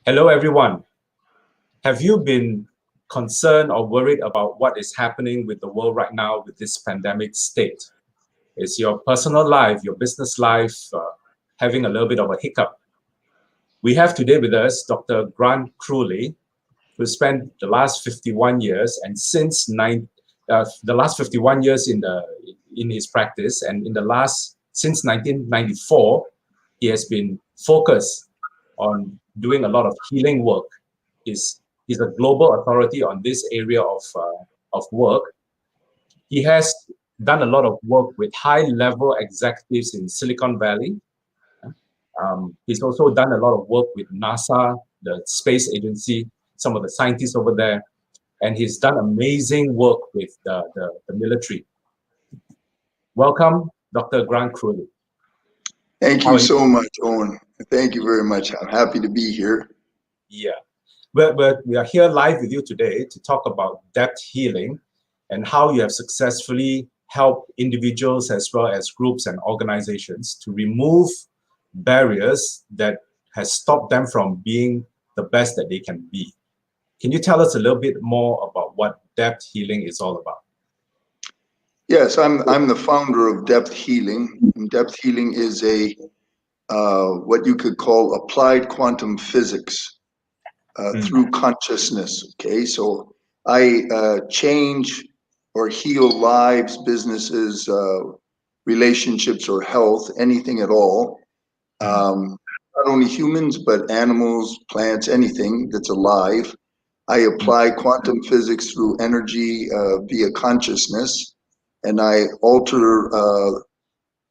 Hello, everyone. Have you been concerned or worried about what is happening with the world right now with this pandemic state? Is your personal life, your business life having a little bit of a hiccup? We have today with us Dr. Rex Kruly, who spent the last 51 years and the last 51 years in his practice, and since 1994, he has been focused on doing a lot of healing work. He's a global authority on this area of work. He has done a lot of work with high-level executives in Silicon Valley. He's also done a lot of work with NASA, the space agency, some of the scientists over there, and he's done amazing work with the military. Welcome, Dr. Rex Kruly. Thank you so much, Owen. Thank you very much. I'm happy to be here. Yeah. We are here live with you today to talk about depth healing and how you have successfully helped individuals as well as groups and organizations to remove barriers that has stopped them from being the best that they can be. Can you tell us a little bit more about what depth healing is all about? Yes, I'm the founder of Depth Healing. And Depth Healing is a what you could call applied quantum physics through consciousness. Okay, so I change or heal lives, businesses, relationships, or health, anything at all. Not only humans, but animals, plants, anything that's alive. I apply quantum physics through energy via consciousness, and I alter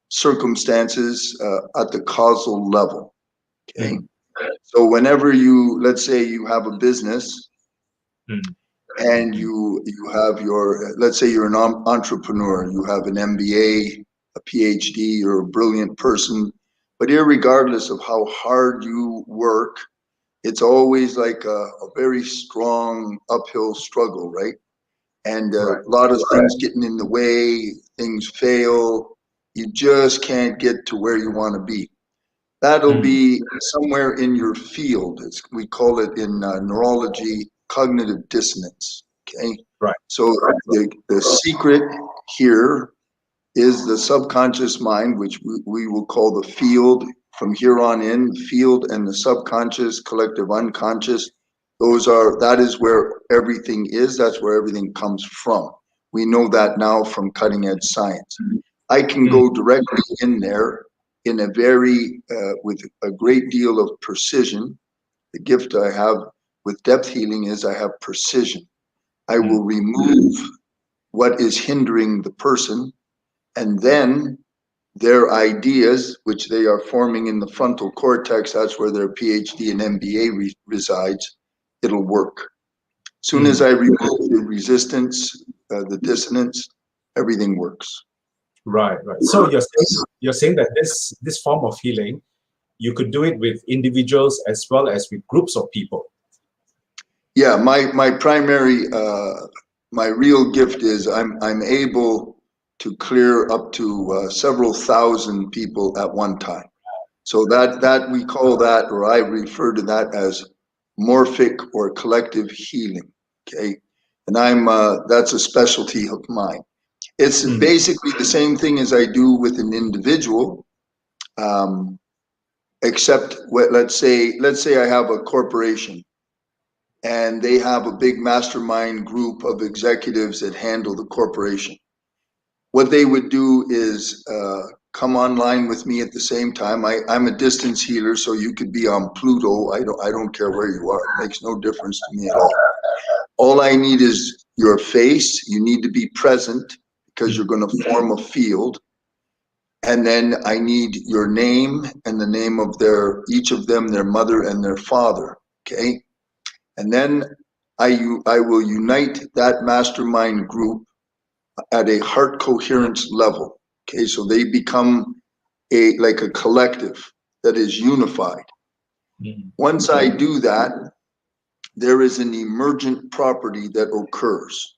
circumstances at the causal level. Okay. So whenever let's say you have a business and you have let's say you're an entrepreneur, you have an MBA, a PhD, you're a brilliant person, but irregardless of how hard you work, it's always like a very strong uphill struggle, right? And a lot of things getting in the way, things fail, you just can't get to where you want to be. That'll be somewhere in your field. We call it in neurology cognitive dissonance. Okay. Right. So the secret here is the subconscious mind, which we will call the field. From here on in, the field and the subconscious, collective unconscious, that is where everything is. That's where everything comes from. We know that now from cutting edge science. I can go directly in there in a with a great deal of precision. The gift I have with depth healing is I have precision. I will remove what is hindering the person, and then their ideas, which they are forming in the frontal cortex, that's where their PhD and MBA resides, it'll work. As soon as I remove the resistance, the dissonance, everything works. Right. So you're saying that this form of healing, you could do it with individuals as well as with groups of people. Yeah, my primary, my real gift is I'm able to clear up to several thousand people at one time. So that we call that, or I refer to that as morphic or collective healing. Okay, and that's a specialty of mine. It's basically the same thing as I do with an individual, except let's say I have a corporation and they have a big mastermind group of executives that handle the corporation. What they would do is come online with me at the same time. I'm a distance healer, so you could be on Pluto. I don't care where you are. It makes no difference to me at all. All I need is your face. You need to be present because you're going to form a field. And then I need your name and the name of each of them, their mother and their father. Okay. And then I will unite that mastermind group at a heart coherence level. Okay, so they become like a collective that is unified. Once I do that, there is an emergent property that occurs.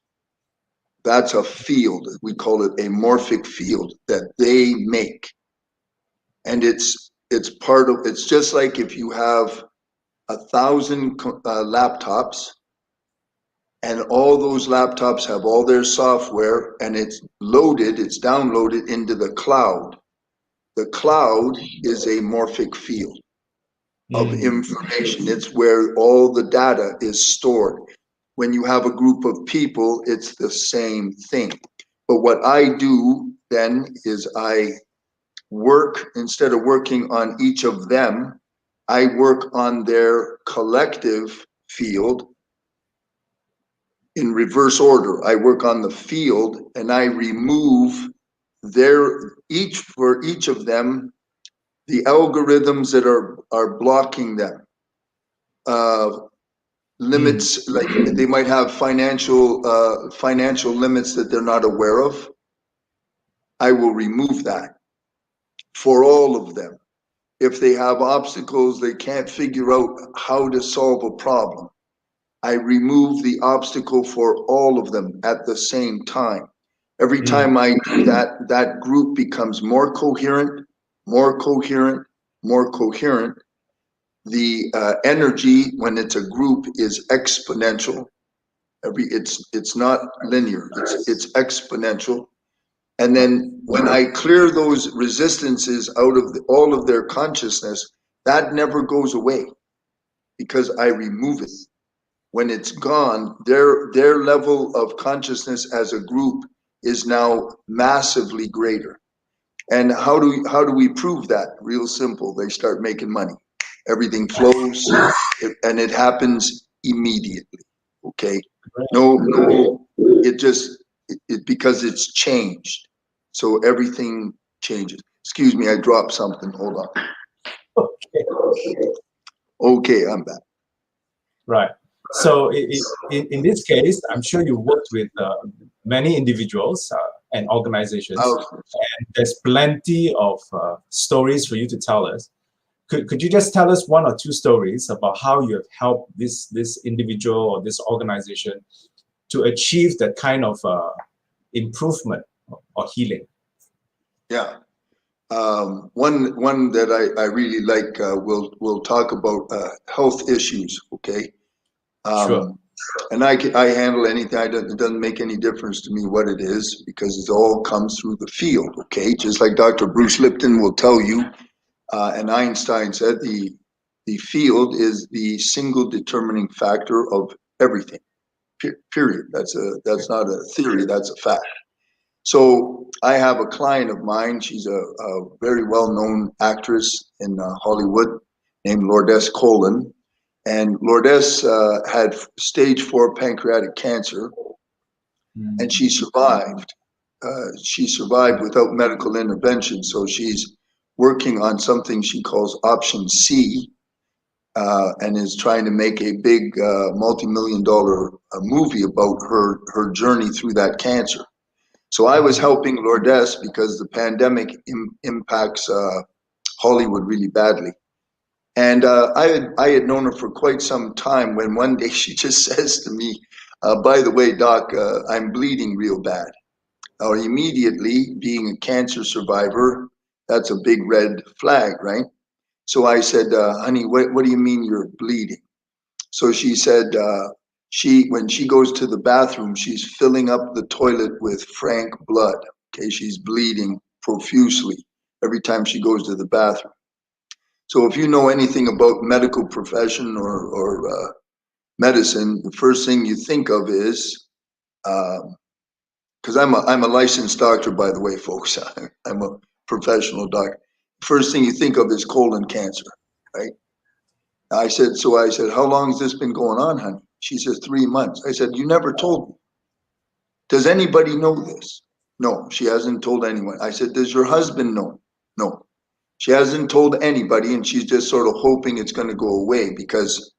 That's a field. We call it a morphic field that they make. And it's just like if you have 1,000 laptops, and all those laptops have all their software, and it's downloaded into the cloud. The cloud is a morphic field of Mm. information. It's where all the data is stored. When you have a group of people, it's the same thing. But what I do then is I work, instead of working on each of them, I work on their collective field in reverse order. I work on the field and I remove for each of them, the algorithms that are blocking them. Uh, Mm. Limits, like they might have financial limits that they're not aware of. I will remove that for all of them. If they have obstacles, they can't figure out how to solve a problem, I remove the obstacle for all of them at the same time. Every Mm. time I do that, that group becomes more coherent, more coherent, more coherent. The energy when it's a group is exponential. It's not linear. It's exponential. And then when I clear those resistances out of all of their consciousness, that never goes away because I remove it. When it's gone, their level of consciousness as a group is now massively greater. And how do we prove that? Real simple. They start making money. Everything flows, and it happens immediately. Okay. No, it just because it's changed. So everything changes. Excuse me, I dropped something. Hold on. Okay. Okay, I'm back. Right. So in this case, I'm sure you worked with many individuals and organizations, Oh, and there's plenty of stories for you to tell us. Could you just tell us one or two stories about how you have helped this individual or this organization to achieve that kind of improvement or healing? yeah. One that I really like. We'll talk about health issues. Okay. Sure. Um, and I handle anything. It doesn't make any difference to me what it is because it all comes through the field. Okay. Just like Dr. Bruce Lipton will tell you, and Einstein said, the field is the single determining factor of everything. Period. That's not a theory. That's a fact. So I have a client of mine. She's a very well-known actress in Hollywood named Lourdes Colon. And Lourdes had stage 4 pancreatic cancer, and Mm. she survived. She survived without medical intervention. So she's working on something she calls Option C, and is trying to make a big multi-million dollar movie about her journey through that cancer. So I was Mm. helping Lourdes because the pandemic impacts Hollywood really badly. And I had known her for quite some time when one day she just says to me, by the way, Doc, I'm bleeding real bad. Now, immediately, being a cancer survivor, that's a big red flag, right? So I said, honey, what do you mean you're bleeding? So she said, when she goes to the bathroom, she's filling up the toilet with frank blood. Okay, she's bleeding profusely every time she goes to the bathroom. So if you know anything about medical profession or medicine, the first thing you think of is, because I'm a licensed doctor, by the way, folks. I'm a professional doctor. First thing you think of is colon cancer, right? So I said, how long has this been going on, honey? She says, 3 months. I said, you never told me. Does anybody know this? No, she hasn't told anyone. I said, does your husband know? No. She hasn't told anybody, and she's just sort of hoping it's going to go away because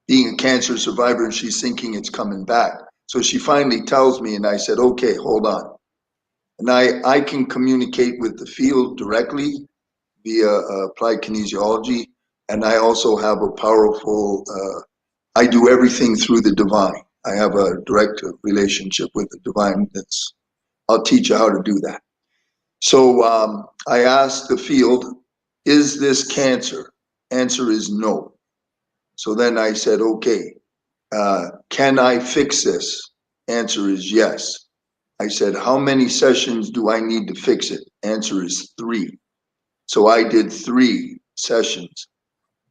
being a cancer survivor, she's thinking it's coming back. So she finally tells me, and I said, okay, hold on. And I can communicate with the field directly via applied kinesiology, and I also have a powerful, I do everything through the divine. I have a direct relationship with the divine. I'll teach you how to do that. So I asked the field, is this cancer? Answer is no. So then I said, okay, can I fix this? Answer is yes. I said, how many sessions do I need to fix it? Answer is 3. So I did 3 sessions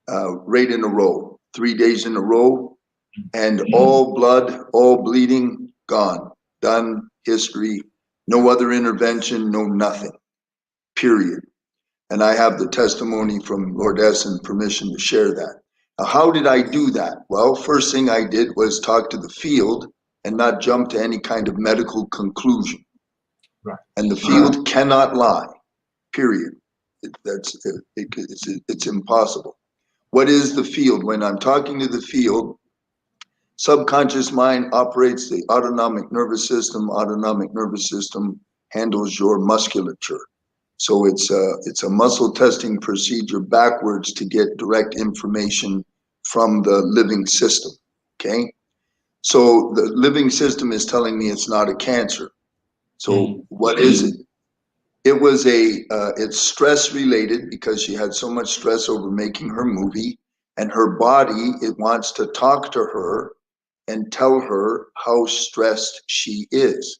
right in a row, 3 days in a row, and all blood, all bleeding, gone, done, history, no other intervention, no nothing, period. And I have the testimony from Lord S and permission to share that. Now, how did I do that? Well, first thing I did was talk to the field and not jump to any kind of medical conclusion. Right. And the field cannot lie, period. It's impossible. What is the field? When I'm talking to the field, subconscious mind operates the autonomic nervous system. Autonomic nervous system handles your musculature. So it's a muscle testing procedure backwards to get direct information from the living system. Okay. So the living system is telling me it's not a cancer. So what is it? It was it's stress related because she had so much stress over making her movie, and her body, it wants to talk to her and tell her how stressed she is.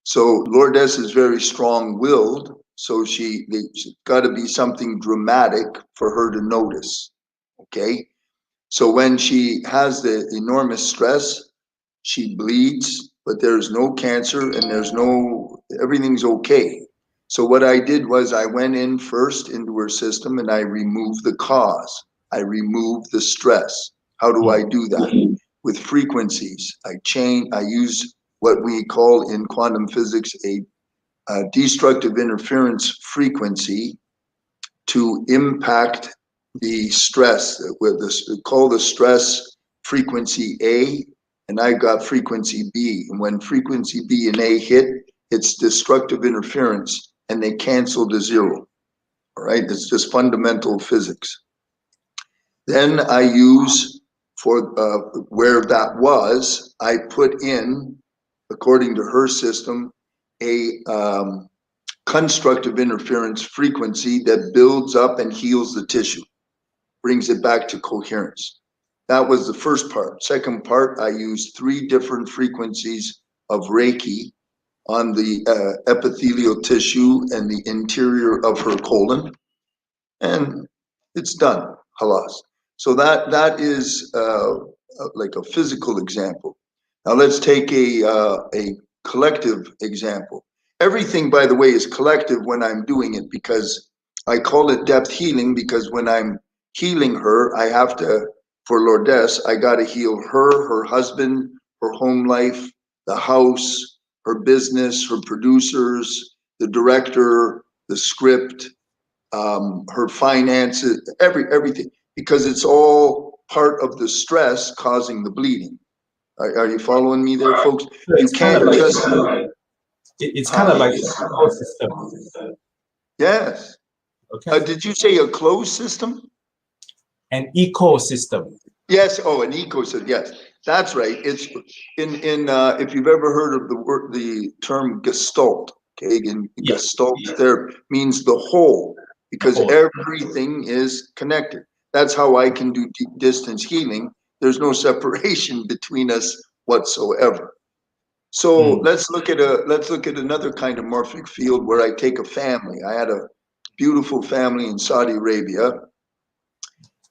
So Lourdes is very strong-willed, so it's got to be something dramatic for her to notice. Okay, so when she has the enormous stress, she bleeds, but there's no cancer and everything's okay. So what I did was I went in first into her system and I removed the cause. I removed the stress. How do I do that? With frequencies. I use what we call in quantum physics a destructive interference frequency to impact the stress. We call the stress frequency A, and I got frequency B. And when frequency B and A hit, it's destructive interference, and they cancel to zero. All right, it's just fundamental physics. Then I use for where that was, I put in, according to her system, a constructive interference frequency that builds up and heals the tissue, brings it back to coherence. That was the first part. Second part, I used 3 different frequencies of Reiki on the epithelial tissue and the interior of her colon, and it's done. Halas. So that is like a physical example. Now let's take a collective example. Everything, by the way, is collective when I'm doing it, because I call it depth healing, because when I'm healing her, I have to, for Lourdes, I got to heal her, her husband, her home life, the house, her business, her producers, the director, the script, her finances, everything, because it's all part of the stress causing the bleeding. Are you following me there, folks? So You it's kind of can't like just, it's kind huh? of like an ecosystem. Yes. Okay, Did you say a closed system? an ecosystem. Yes. Oh, an ecosystem. Yes, that's right. It's in if you've ever heard of the term Gestalt. Okay, in Yeah, Gestalt therapy means the whole, the because whole. everything is connected. That's how I can do distance healing. There's no separation between us whatsoever. So Mm. let's look at another kind of morphic field where I take a family. I had a beautiful family in Saudi Arabia,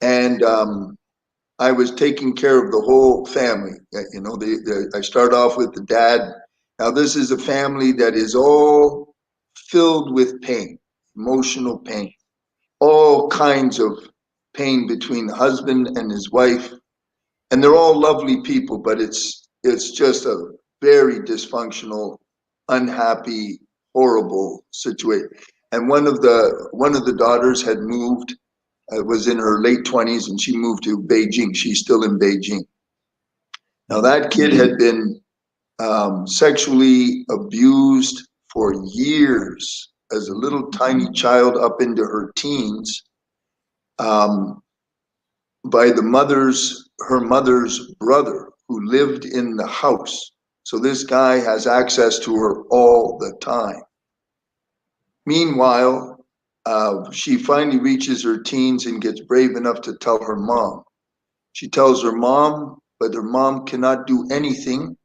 and I was taking care of the whole family. You know, I start off with the dad. Now, this is a family that is all filled with pain, emotional pain, all kinds of pain between the husband and his wife. And they're all lovely people, but it's just a very dysfunctional, unhappy, horrible situation. And one of the daughters had moved, was in her late 20s, and she moved to Beijing. She's still in Beijing. Now, that kid had been sexually abused for years as a little tiny child up into her teens, um, by her mother's brother, who lived in the house. So this guy has access to her all the time. Meanwhile, she finally reaches her teens and gets brave enough to tell her mom. She tells her mom, but her mom cannot do anything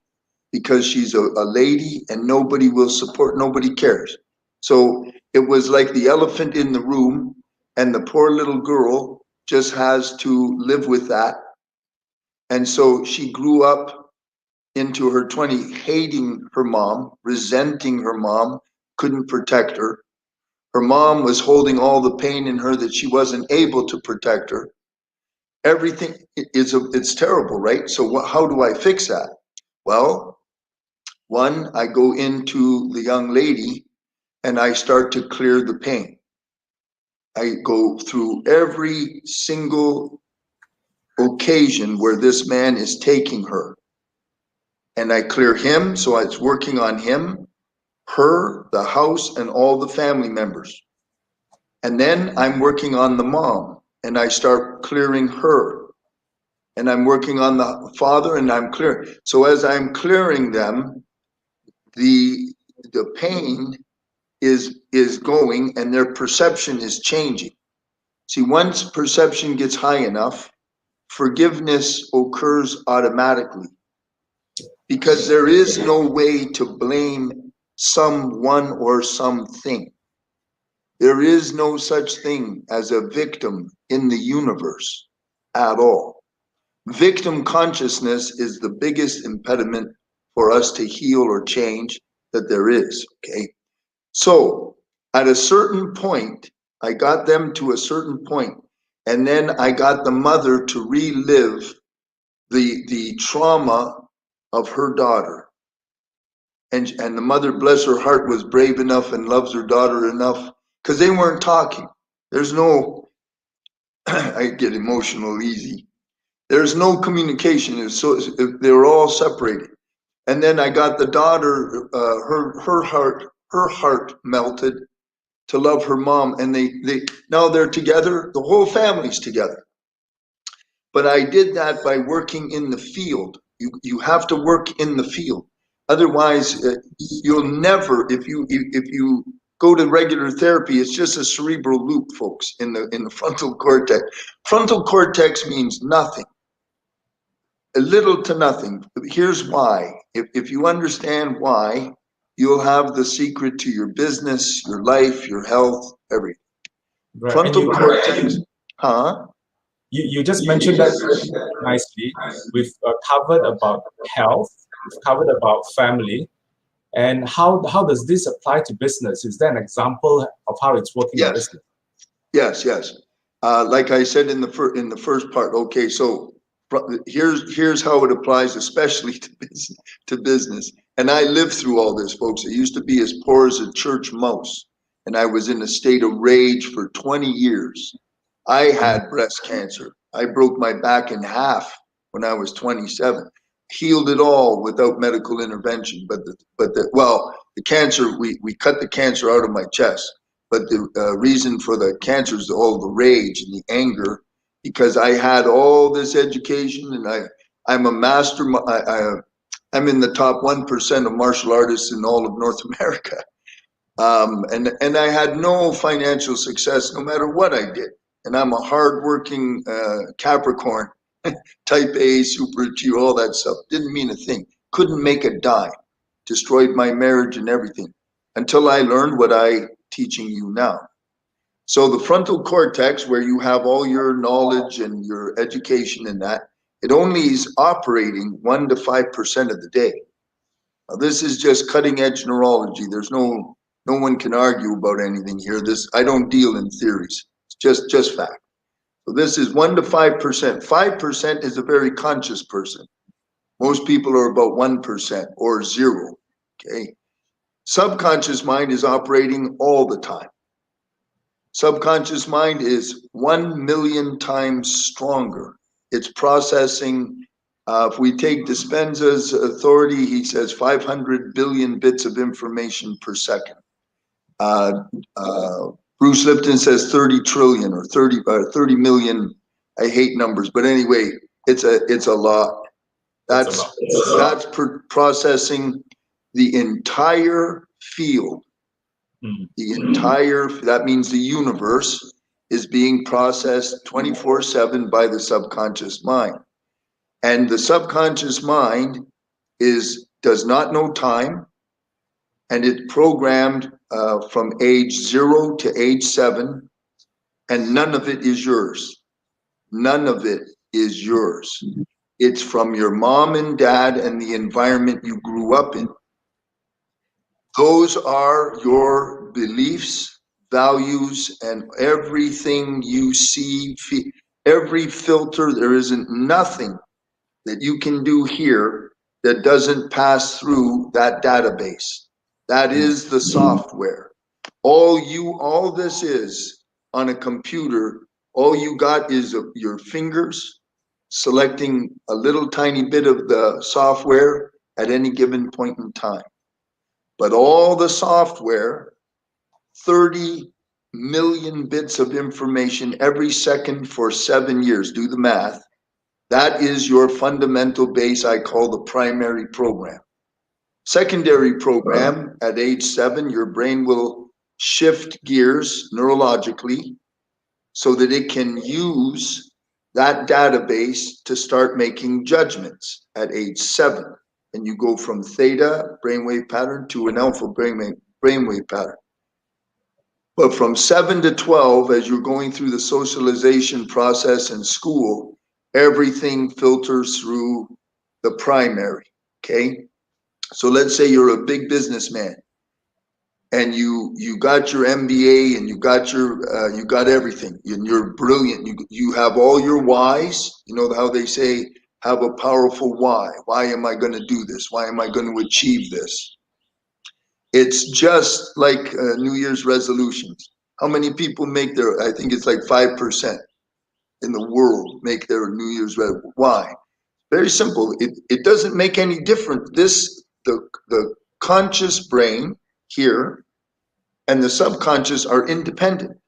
because she's a lady and nobody will support, nobody cares. So it was like the elephant in the room, and the poor little girl just has to live with that. And so she grew up into her 20s hating her mom, resenting her mom, couldn't protect her. Her mom was holding all the pain in her that she wasn't able to protect her. Everything is it's terrible, right? So how do I fix that? Well, one, I go into the young lady and I start to clear the pain. I go through every single occasion where this man is taking her, and I clear him, so it's working on him, her, the house, and all the family members. And then I'm working on the mom, and I start clearing her. And I'm working on the father, and I'm clearing. So as I'm clearing them, the pain is going, and their perception is changing. See, once perception gets high enough, forgiveness occurs automatically, because there is no way to blame someone or something. There is no such thing as a victim in the universe at all. Victim consciousness is the biggest impediment for us to heal or change that there is, okay? So at a certain point, I got them to a certain point, and then I got the mother to relive the trauma of her daughter. And the mother, bless her heart, was brave enough and loves her daughter enough, because they weren't talking. There's no, I get emotional easy. There's no communication. So they were all separated. And then I got the daughter, her heart melted to love her mom, and they now they're together. The whole family's together. But I did that by working in the field. You have to work in the field. Otherwise, you'll never. If you go to regular therapy, it's just a cerebral loop, folks, in the frontal cortex. Frontal cortex means nothing, a little to nothing. Here's why. If you understand why, you'll have the secret to your business, your life, your health, everything. Right. And Frontal cortex, huh? you just mentioned that nicely. We've covered about health, we've covered about family, and how does this apply to business? Is there an example of how it's working in Yes, business? yes. Like I said in the first part. Okay, so here's how it applies, especially to business. And I lived through all this, folks. I used to be as poor as a church mouse, and I was in a state of rage for 20 years. I had breast cancer. I broke my back in half when I was 27. Healed it all without medical intervention. The cancer, we cut the cancer out of my chest. But the reason for the cancer is all the rage and the anger, because I had all this education, and I'm a master. I'm in the top 1% of martial artists in all of North America. And I had no financial success no matter what I did. And I'm a hardworking Capricorn, type A, superachiever, all that stuff. Didn't mean a thing. Couldn't make a dime. Destroyed my marriage and everything until I learned what I teaching you now. So the frontal cortex, where you have all your knowledge and your education in that, it only is operating 1 to 5% of the day. Now, this is just cutting edge neurology. There's no one can argue about anything here. This, I don't deal in theories. It's just fact. So this is 1 to 5%. 5% is a very conscious person. Most people are about 1% or zero. Okay. Subconscious mind is operating all the time. Subconscious mind is 1 million times stronger. It's processing. If we take Dispenza's authority, he says 500 billion bits of information per second. Bruce Lipton says 30 trillion or 30 million. I hate numbers, but anyway, it's a lot. That's processing the entire field. Mm. The entire, that means the universe, is being processed 24/7 by the subconscious mind. And the subconscious mind does not know time, and it's programmed from age 0 to age 7, and none of it is yours. None of it is yours. It's from your mom and dad and the environment you grew up in. Those are your beliefs, values, and everything you see, every filter. There isn't nothing that you can do here that doesn't pass through that database. That is the software. All this is on a computer, all you got is your fingers selecting a little tiny bit of the software at any given point in time. But all the software, 30 million bits of information every second for 7 years, do the math. That is your fundamental base I call the primary program. Secondary program, at age 7, your brain will shift gears neurologically so that it can use that database to start making judgments at age 7. And you go from theta brainwave pattern to an alpha brainwave pattern. But from 7 to 12, as you're going through the socialization process in school, everything filters through the primary, okay? So let's say you're a big businessman and you got your MBA and you got everything and you're brilliant. You have all your whys. You know how they say, have a powerful why. Why am I going to do this? Why am I going to achieve this? It's just like New Year's resolutions. How many people make their, I think it's like 5% in the world make their New Year's resolution. Why? Very simple. It doesn't make any difference. The conscious brain here and the subconscious are independent.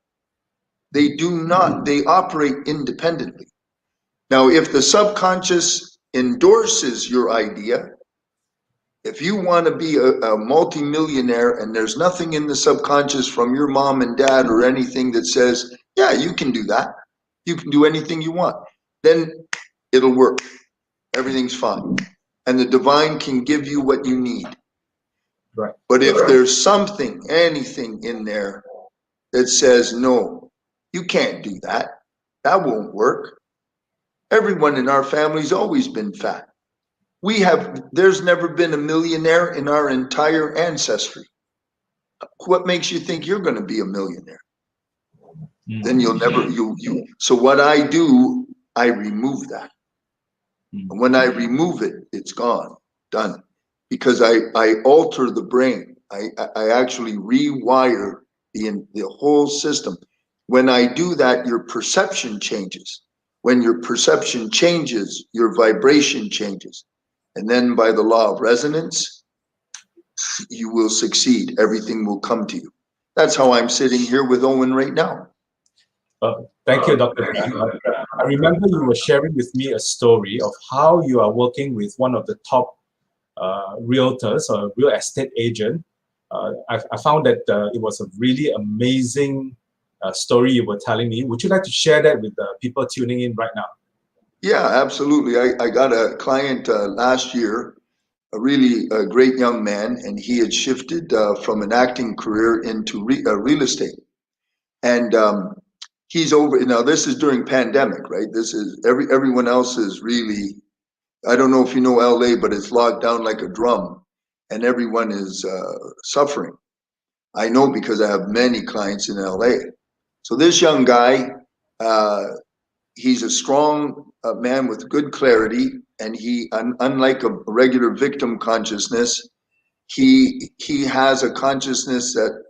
They operate independently. Now, if the subconscious endorses your idea, if you want to be a multimillionaire and there's nothing in the subconscious from your mom and dad or anything that says, yeah, you can do that. You can do anything you want. Then it'll work. Everything's fine. And the divine can give you what you need. Right. But if there's something, anything in there that says, no, you can't do that, that won't work. Everyone in our family's always been fat. There's never been a millionaire in our entire ancestry. What makes you think you're going to be a millionaire? Then you'll never, so what I do, I remove that. And when I remove it, it's gone, done. Because I alter the brain. I actually rewire the whole system. When I do that, your perception changes. When your perception changes, your vibration changes. And then by the law of resonance, you will succeed. Everything will come to you. That's how I'm sitting here with Owen right now. Thank you, Dr. Graham. I remember you were sharing with me a story of how you are working with one of the top realtors or real estate agent. I found that it was a really amazing story you were telling me. Would you like to share that with the people tuning in right now? Yeah, absolutely. I got a client last year, a really great young man, and he had shifted from an acting career into real estate. And he's over now. This is during pandemic, right? This is everyone else is really. I don't know if you know LA, but it's locked down like a drum, and everyone is suffering. I know because I have many clients in LA. So this young guy, he's a strong man with good clarity, and unlike a regular victim consciousness, he has a consciousness that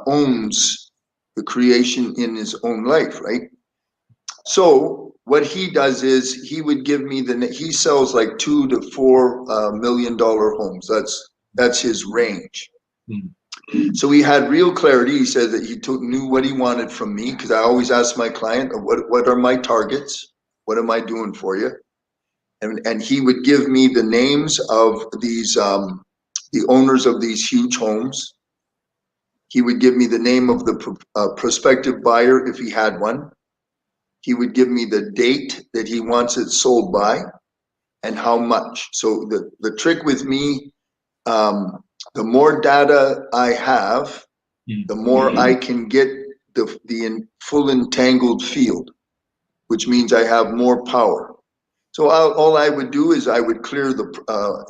owns the creation in his own life, right? So what he does is he would give me he sells like $2 to $4 million homes. That's his range. So he had real clarity. He said that he knew what he wanted from me, because I always ask my client, what are my targets? What am I doing for you? And he would give me the names of these the owners of these huge homes. He would give me the name of the prospective buyer if he had one. He would give me the date that he wants it sold by and how much. So the trick with me, the more data I have, the more I can get the full entangled field, which means I have more power. So all I would do is I would clear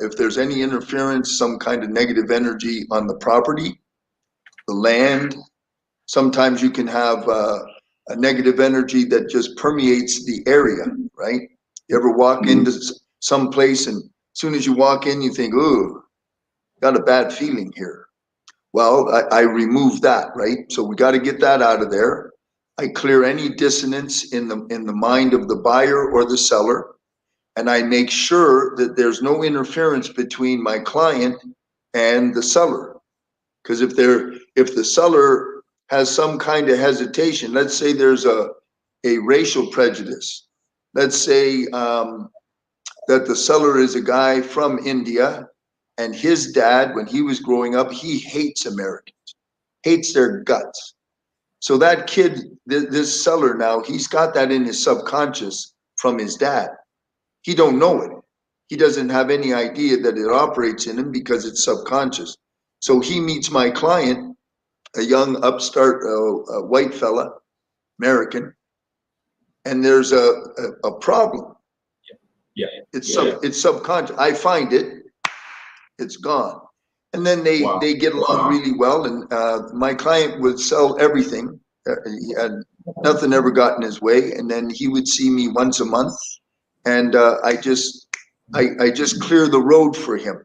if there's any interference, some kind of negative energy on the property, the land. Sometimes you can have a negative energy that just permeates the area, right? You ever walk into some place and as soon as you walk in, you think, "Ooh, got a bad feeling here." Well, I remove that, right? So we got to get that out of there. I clear any dissonance in the mind of the buyer or the seller, and I make sure that there's no interference between my client and the seller. Because if the seller has some kind of hesitation, let's say there's a racial prejudice. Let's say that the seller is a guy from India, and his dad, when he was growing up, he hates Americans, hates their guts. So that kid, this seller now, he's got that in his subconscious from his dad. He don't know it. He doesn't have any idea that it operates in him because it's subconscious. So he meets my client, a young upstart white fella, American, and there's a problem. Yeah. It's subconscious. I find it, it's gone. And then they get along really well. And my client would sell everything. He had nothing ever got in his way. And then he would see me once a month, and I just clear the road for him.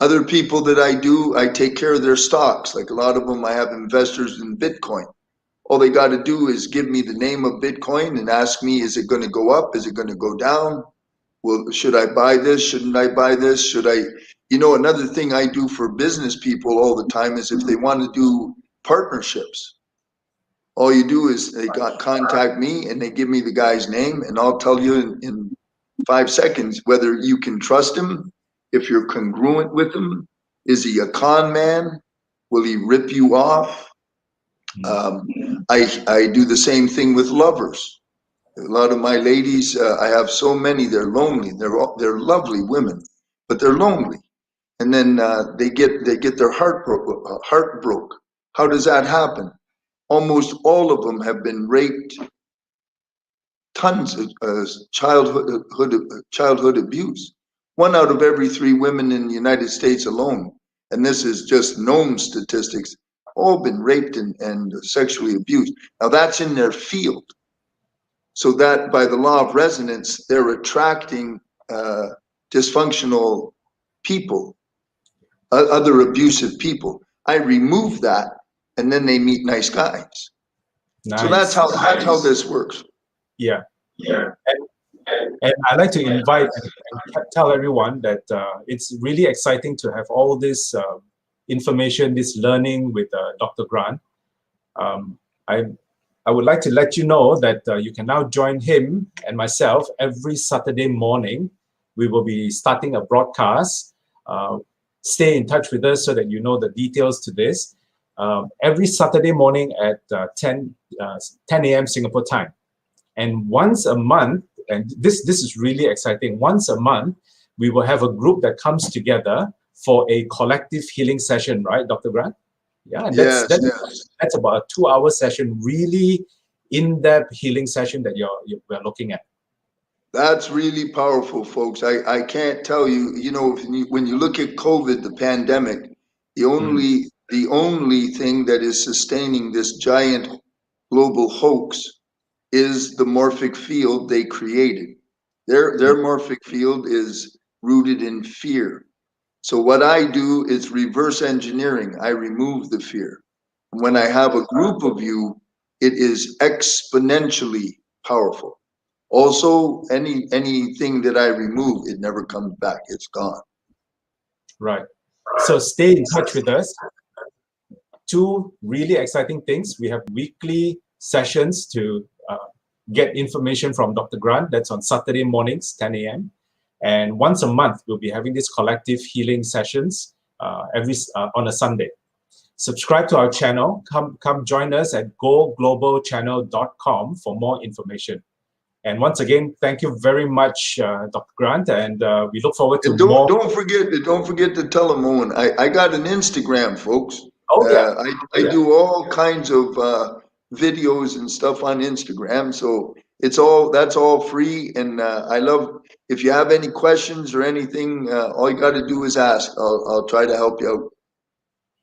Other people that I take care of their stocks. Like a lot of them, I have investors in Bitcoin. All they got to do is give me the name of Bitcoin and ask me, is it going to go up? Is it going to go down? Well, should I buy this? Shouldn't I buy this? Should I? Another thing I do for business people all the time is if they want to do partnerships, all you do is they contact me and they give me the guy's name, and I'll tell you in 5 seconds whether you can trust him, if you're congruent with him. Is he a con man? Will he rip you off? I do the same thing with lovers. A lot of my ladies, I have so many. They're lonely. They're lovely women, but they're lonely. And then they get their heart broke. How does that happen? Almost all of them have been raped. Tons of childhood abuse. 1 out of every 3 women in the United States alone, and this is just known statistics, all been raped and sexually abused. Now that's in their field. So that by the law of resonance, they're attracting dysfunctional people, other abusive people. I remove that, and then they meet nice guys. Nice. So that's how this works. Yeah. And I'd like to invite and tell everyone that it's really exciting to have all this information, this learning with Dr. Grant. I would like to let you know that you can now join him and myself every Saturday morning. We will be starting a broadcast. Stay in touch with us so that you know the details to this. Every Saturday morning at 10 a.m. Singapore time. And once a month, and this is really exciting, once a month, we will have a group that comes together for a collective healing session, right, Dr. Grant? Yeah, and that's about a 2-hour session, really in-depth healing session that we're looking at. That's really powerful, folks. I can't tell you, when you look at COVID, the pandemic, the only thing that is sustaining this giant global hoax is the morphic field they created. Their morphic field is rooted in fear. So what I do is reverse engineering. I remove the fear. And when I have a group of you, it is exponentially powerful. Also, anything that I remove, it never comes back. It's gone. Right. So stay in touch with us. 2 really exciting things. We have weekly sessions to get information from Dr. Grant. That's on Saturday mornings, 10 a.m. And once a month, we'll be having these collective healing sessions on a Sunday. Subscribe to our channel. Come join us at goglobalchannel.com for more information. And once again, thank you very much, Dr. Grant, and we look forward to And more. don't forget to tell them, Owen, I got an Instagram, folks. Oh yeah, I do all kinds of videos and stuff on Instagram, so that's all free. And I love, if you have any questions or anything, all you got to do is ask. I'll try to help you out.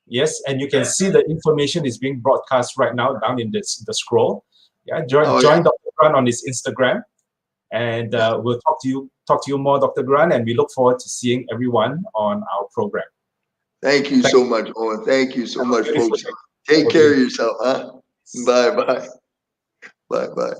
Yes, and you can see the information is being broadcast right now down in the scroll. Yeah, join Dr. Grant on his Instagram, and we'll talk to you more, Dr. Grant, and we look forward to seeing everyone on our program. Thank you so much, Owen. Thank you so much, folks. Take care of yourself, huh? Bye. Bye.